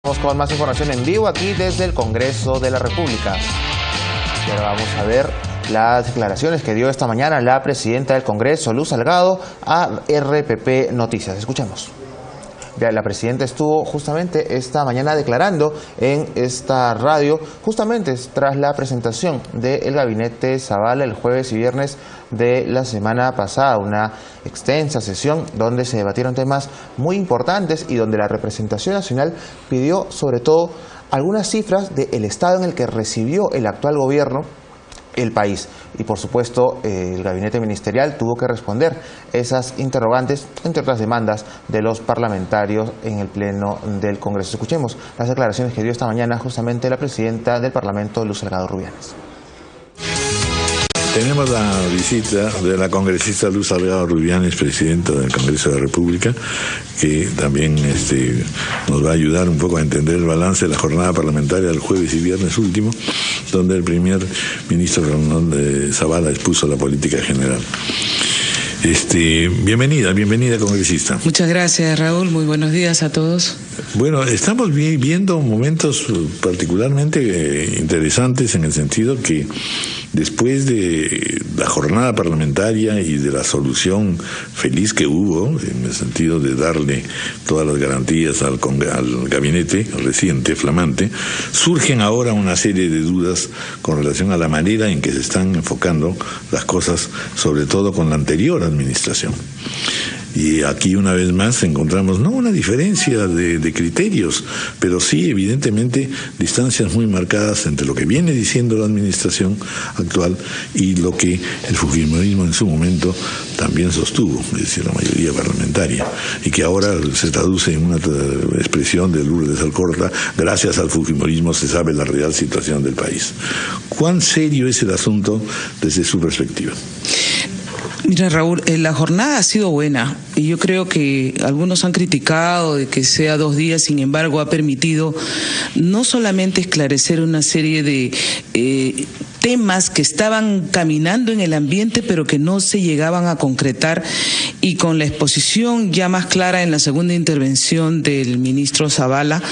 Vamos con más información en vivo aquí desde el Congreso de la República. Y ahora vamos a ver las declaraciones que dio esta mañana la presidenta del Congreso, Luz Salgado, a RPP Noticias. Escuchemos. La presidenta estuvo justamente esta mañana declarando en esta radio, justamente tras la presentación del gabinete Zavala el jueves y viernes de la semana pasada, una extensa sesión donde se debatieron temas muy importantes y donde la representación nacional pidió sobre todo algunas cifras del estado en el que recibió el actual gobierno el país. Y por supuesto el gabinete ministerial tuvo que responder esas interrogantes, entre otras demandas de los parlamentarios en el pleno del Congreso. Escuchemos las declaraciones que dio esta mañana justamente la presidenta del Parlamento, Luz Salgado Rubianes. Tenemos la visita de la congresista Luz Salgado Rubianes, presidenta del Congreso de la República, que también nos va a ayudar un poco a entender el balance de la jornada parlamentaria del jueves y viernes último, donde el primer ministro Zavala expuso la política general. Bienvenida congresista. Muchas gracias, Raúl, muy buenos días a todos. Bueno, estamos viendo momentos particularmente interesantes en el sentido que después de la jornada parlamentaria y de la solución feliz que hubo, en el sentido de darle todas las garantías al gabinete reciente, flamante, surgen ahora una serie de dudas con relación a la manera en que se están enfocando las cosas, sobre todo con la anterior administración. Y aquí una vez más encontramos no una diferencia de criterios, pero sí evidentemente distancias muy marcadas entre lo que viene diciendo la administración actual y lo que el fujimorismo en su momento también sostuvo, es decir, la mayoría parlamentaria, y que ahora se traduce en una expresión de Lourdes Alcorta: gracias al fujimorismo se sabe la real situación del país. ¿Cuán serio es el asunto desde su perspectiva? Mira, Raúl, la jornada ha sido buena y yo creo que algunos han criticado de que sea 2 días, sin embargo ha permitido no solamente esclarecer una serie de temas que estaban caminando en el ambiente pero que no se llegaban a concretar, y con la exposición ya más clara en la segunda intervención del ministro Zavala,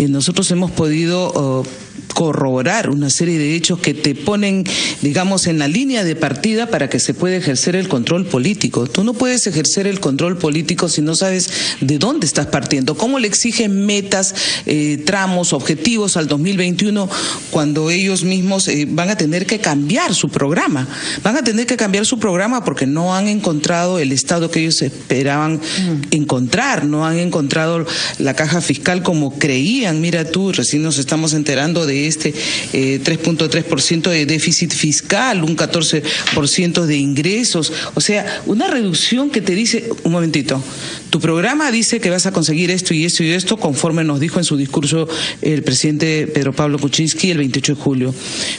nosotros hemos podido corroborar una serie de hechos que te ponen, digamos, en la línea de partida para que se pueda ejercer el control político. Tú no puedes ejercer el control político si no sabes de dónde estás partiendo, cómo le exigen metas, tramos, objetivos al 2021 cuando ellos mismos van a tener que cambiar su programa. Van a tener que cambiar su programa porque no han encontrado el Estado que ellos esperaban encontrar, no han encontrado la caja fiscal como creían. Mira tú, recién nos estamos enterando de 3.3% de déficit fiscal, un 14% de ingresos, o sea, una reducción que te dice, un momentito, tu programa dice que vas a conseguir esto y esto y esto, conforme nos dijo en su discurso el presidente Pedro Pablo Kuczynski el 28 de julio,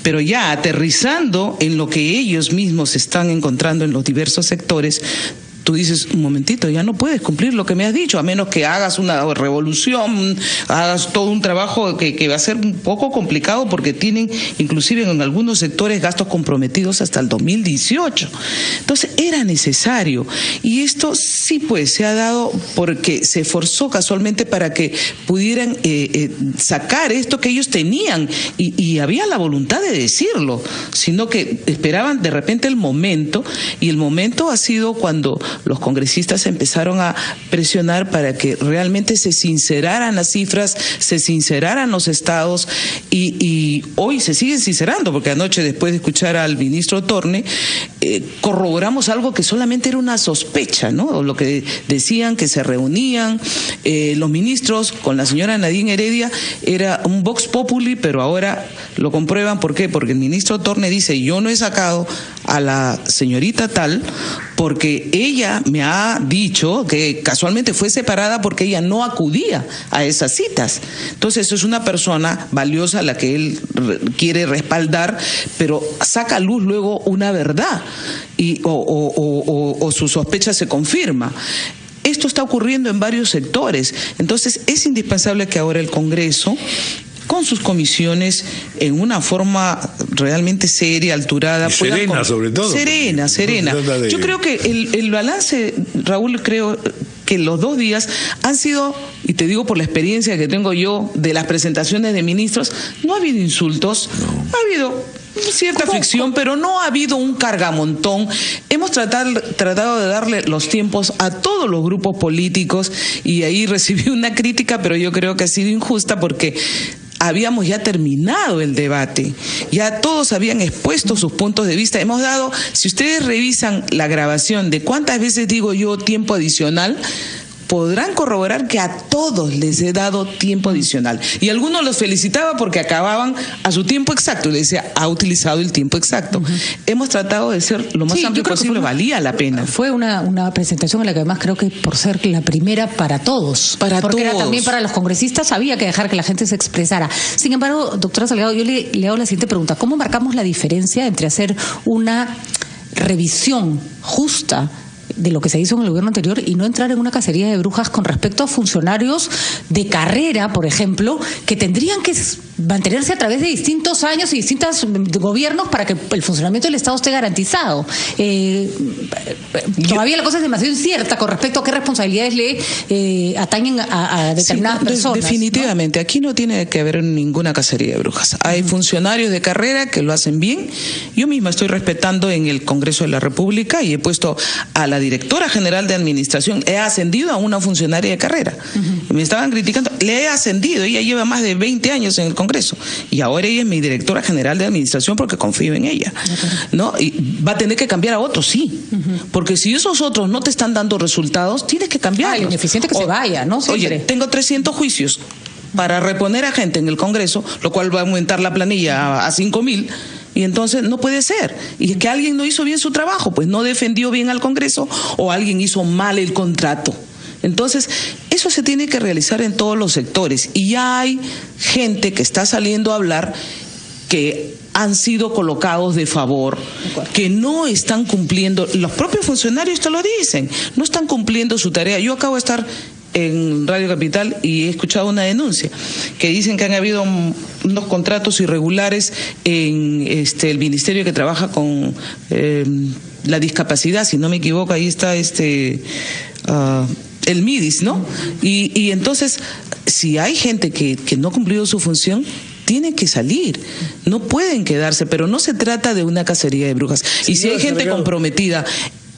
pero ya aterrizando en lo que ellos mismos están encontrando en los diversos sectores, tú dices, un momentito, ya no puedes cumplir lo que me has dicho, a menos que hagas una revolución, hagas todo un trabajo que va a ser un poco complicado porque tienen inclusive en algunos sectores gastos comprometidos hasta el 2018. Entonces era necesario, y esto sí pues se ha dado porque se esforzó casualmente para que pudieran sacar esto que ellos tenían y había la voluntad de decirlo, sino que esperaban de repente el momento, y el momento ha sido cuando los congresistas empezaron a presionar para que realmente se sinceraran las cifras, se sinceraran los estados, y hoy se siguen sincerando, porque anoche, después de escuchar al ministro Torne, corroboramos algo que solamente era una sospecha, ¿no? Lo que decían, que se reunían los ministros con la señora Nadine Heredia, era un vox populi, pero ahora lo comprueban. ¿Por qué? Porque el ministro Torne dice: yo no he sacado a la señorita tal porque ella me ha dicho que casualmente fue separada porque ella no acudía a esas citas. Entonces eso es una persona valiosa a la que él quiere respaldar, pero saca a luz luego una verdad o su sospecha se confirma. Esto está ocurriendo en varios sectores. Entonces es indispensable que ahora el Congreso, con sus comisiones, en una forma realmente seria, alturada. Y serena, sobre todo. Serena. Yo creo que el balance, Raúl, creo que los 2 días han sido, y te digo por la experiencia que tengo yo de las presentaciones de ministros, no ha habido insultos, ha habido cierta fricción, pero no ha habido un cargamontón. Hemos tratado de darle los tiempos a todos los grupos políticos y ahí recibí una crítica, pero yo creo que ha sido injusta porque habíamos ya terminado el debate, ya todos habían expuesto sus puntos de vista. Hemos dado, si ustedes revisan la grabación de cuántas veces digo yo tiempo adicional, podrán corroborar que a todos les he dado tiempo adicional. Y algunos los felicitaba porque acababan a su tiempo exacto. Y les decía, ha utilizado el tiempo exacto. Hemos tratado de ser lo más amplio posible, valía la pena. Fue una presentación en la que además creo que por ser la primera para todos. Porque era también para los congresistas, había que dejar que la gente se expresara. Sin embargo, doctora Salgado, yo le hago la siguiente pregunta. ¿Cómo marcamos la diferencia entre hacer una revisión justa de lo que se hizo en el gobierno anterior y no entrar en una cacería de brujas con respecto a funcionarios de carrera, por ejemplo, que tendrían que mantenerse a través de distintos años y distintos gobiernos para que el funcionamiento del Estado esté garantizado? Todavía la cosa es demasiado incierta con respecto a qué responsabilidades le atañen a determinadas personas. Definitivamente, ¿no? Aquí no tiene que haber ninguna cacería de brujas. Hay funcionarios de carrera que lo hacen bien. Yo misma estoy respetando en el Congreso de la República y he puesto a la directora general de administración, he ascendido a una funcionaria de carrera. Me estaban criticando, le he ascendido, ella lleva más de 20 años en el Congreso y ahora ella es mi directora general de administración porque confío en ella, ¿no? Y va a tener que cambiar a otros, sí, porque si esos otros no te están dando resultados, tienes que cambiarlos. El ineficiente que se vaya, ¿no? Siempre. Oye, tengo 300 juicios para reponer a gente en el Congreso, lo cual va a aumentar la planilla a 5,000. Y entonces no puede ser. Y es que alguien no hizo bien su trabajo, pues no defendió bien al Congreso o alguien hizo mal el contrato. Entonces, eso se tiene que realizar en todos los sectores. Y ya hay gente que está saliendo a hablar que han sido colocados de favor, que no están cumpliendo, los propios funcionarios te lo dicen, no están cumpliendo su tarea. Yo acabo de estar en Radio Capital y he escuchado una denuncia que dicen que han habido unos contratos irregulares en el ministerio que trabaja con la discapacidad, si no me equivoco, ahí está el MIDIS, ¿no? Y entonces, si hay gente que no ha cumplido su función, tienen que salir, no pueden quedarse, pero no se trata de una cacería de brujas. Y si hay gente comprometida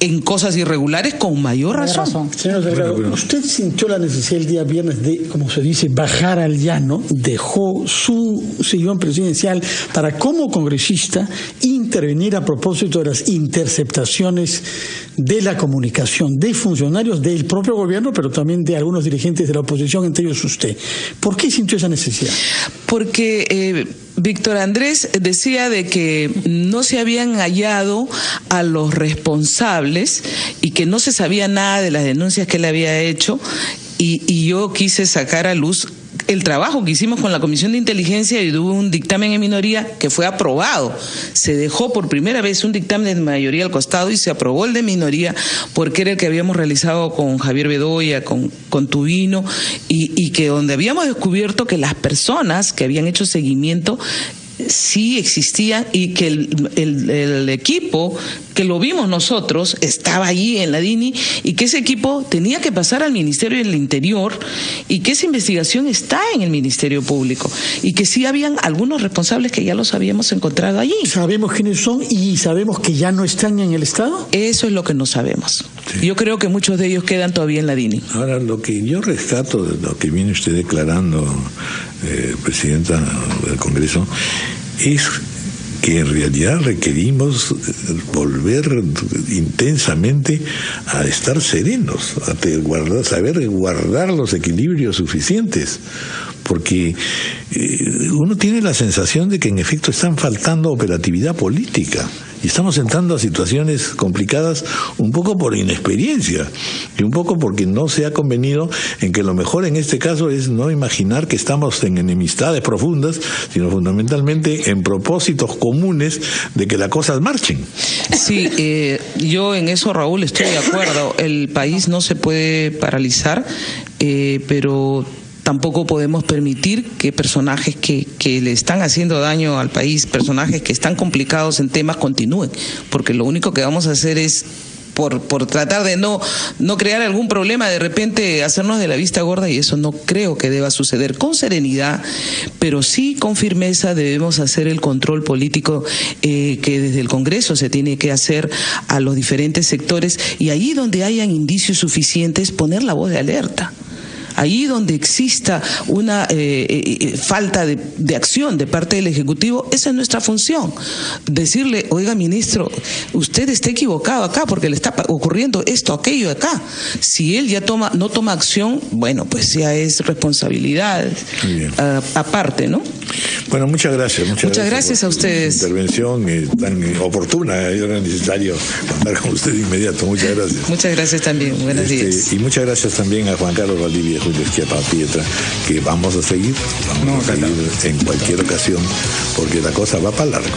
en cosas irregulares, con mayor razón. Señor Salgado, ¿usted sintió la necesidad el día viernes de, como se dice, bajar al llano? Dejó su sillón presidencial para, como congresista, intervenir a propósito de las interceptaciones de la comunicación de funcionarios del propio gobierno, pero también de algunos dirigentes de la oposición, entre ellos usted. ¿Por qué sintió esa necesidad? Porque Víctor Andrés decía de que no se habían hallado a los responsables y que no se sabía nada de las denuncias que él había hecho, y yo quise sacar a luz el trabajo que hicimos con la Comisión de Inteligencia y hubo un dictamen en minoría que fue aprobado. Se dejó por primera vez un dictamen de mayoría al costado y se aprobó el de minoría porque era el que habíamos realizado con Javier Bedoya, con Tubino, y que donde habíamos descubierto que las personas que habían hecho seguimiento sí existían y que el equipo que lo vimos nosotros estaba allí en la DINI y que ese equipo tenía que pasar al Ministerio del Interior y que esa investigación está en el Ministerio Público y que sí habían algunos responsables que ya los habíamos encontrado allí. ¿Sabemos quiénes son y sabemos que ya no están en el Estado? Eso es lo que no sabemos. Sí. Yo creo que muchos de ellos quedan todavía en la DINI. Ahora, lo que yo rescato de lo que viene usted declarando, presidenta del Congreso, es que en realidad requerimos volver intensamente a estar serenos, a saber guardar los equilibrios suficientes, porque uno tiene la sensación de que en efecto están faltando operatividad política. Y estamos entrando a situaciones complicadas un poco por inexperiencia y un poco porque no se ha convenido en que lo mejor en este caso es no imaginar que estamos en enemistades profundas, sino fundamentalmente en propósitos comunes de que las cosas marchen. Sí, yo en eso, Raúl, estoy de acuerdo. El país no se puede paralizar, pero tampoco podemos permitir que personajes que le están haciendo daño al país, personajes que están complicados en temas, continúen, porque lo único que vamos a hacer es por tratar de no crear algún problema, de repente hacernos de la vista gorda, y eso no creo que deba suceder. Con serenidad, pero sí con firmeza debemos hacer el control político que desde el Congreso se tiene que hacer a los diferentes sectores, y ahí donde hayan indicios suficientes poner la voz de alerta. Ahí donde exista una falta de acción de parte del Ejecutivo, esa es nuestra función. Decirle, oiga, ministro, usted está equivocado acá porque le está ocurriendo esto, aquello acá. Si él ya no toma acción, bueno, pues ya es responsabilidad aparte, ¿no? Bueno, muchas gracias. Muchas gracias a ustedes. Intervención tan oportuna, era necesario contar con usted de inmediato. Muchas gracias. Muchas gracias también. Buenos días. Y muchas gracias también a Juan Carlos Valdivia, Julio Esquiapa Pietra, que vamos a seguir en cualquier ocasión, porque la cosa va para largo.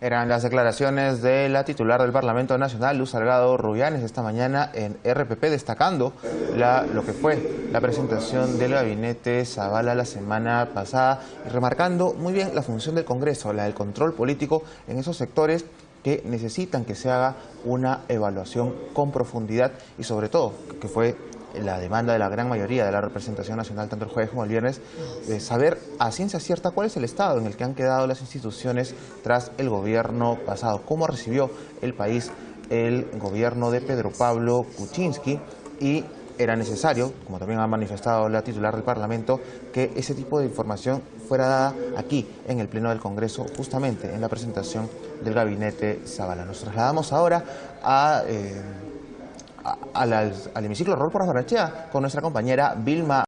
Eran las declaraciones de la titular del Parlamento Nacional, Luz Salgado Rubianes, esta mañana en RPP, destacando lo que fue la presentación del gabinete Zavala la semana pasada y remarcando muy bien la función del Congreso, la del control político en esos sectores que necesitan que se haga una evaluación con profundidad y sobre todo que fue la demanda de la gran mayoría de la representación nacional, tanto el jueves como el viernes, de saber a ciencia cierta cuál es el estado en el que han quedado las instituciones tras el gobierno pasado, cómo recibió el país el gobierno de Pedro Pablo Kuczynski, y era necesario, como también ha manifestado la titular del Parlamento, que ese tipo de información fuera dada aquí en el Pleno del Congreso, justamente en la presentación del gabinete Zavala. Nos trasladamos ahora al hemiciclo Raúl Porras Barnechea con nuestra compañera Vilma